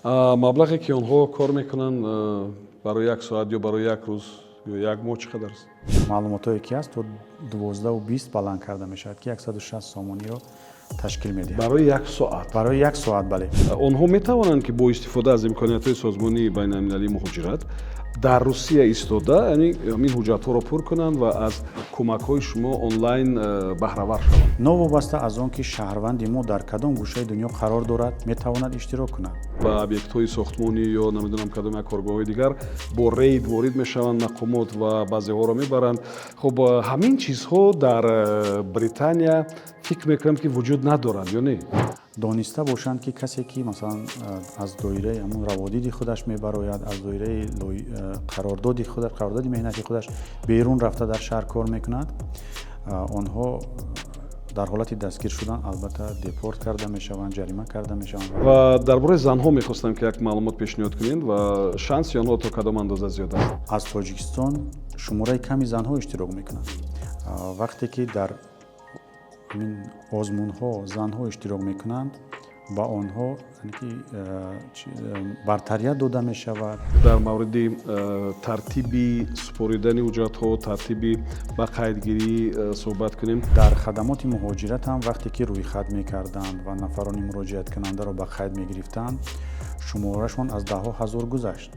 маблағе ки онҳо кор мекунанд барои 1 соат ё барои 1 рӯз ё 1 моҳ чӣ қадар аст? маълумотое ки ҳаст то 12-20 баланд карда мешавад ки 160 сомониро ташкил медиҳад барои 1 соат. барои 1 соат. Бале, онҳо метавонанд ки бо истифода аз имкониятҳои созмонии байналмилалии муҳоҷират дар Русия истода, яъни ҳамин ҳуҷҷатҳоро пур кунанд ва аз кӯмакҳои шумо онлайн баҳравар шаванд. новобаста аз он ки шаҳрванди мо дар кадом гӯшаи дунё қарор дорад метавонад иштирок кунад. ба объектҳои сохтмонӣ ё намедонам кадом як коргоҳҳои дигар бо рейд ворид мешаванд, мақомот ва баъзеҳоро мебаранд. Хуб ҳамин чизҳо дар Британия фикр мекунам ки вуҷуд надорад ё не? дониста бошанд ки касе ки масалан аз доираи ҳамун раводиди худаш мебарояд, аз доираи қарордоди меҳнати худаш берун рафта дар шаҳр кор мекунад, онҳо дар ҳолати дастгир шудан албатта депорт карда мешаванд, ҷарима карда мешаванд. ва дар бораи занҳо мехостам ки як маълумот пешниҳод кунед ва шанси онҳо то кадом андоза зиёд аст? аз тоҷикистон шумораи ками занҳо иштирок мекунанд. вақте ки дар ин озмунҳо занҳо иштирок мекунанд, ба онҳо бартарият дода мешавад. дар мавриди тартиби супоридани ҳуҷҷатҳо, тартиби ба қайдгирӣ суҳбат кунем. дар хадамоти муҳоҷират ҳам вақте ки рӯйхат мекарданд ва нафарони муроҷиаткунандаро ба қайд мегирифтанд, шуморашон аз даҳҳо ҳазор гузашт.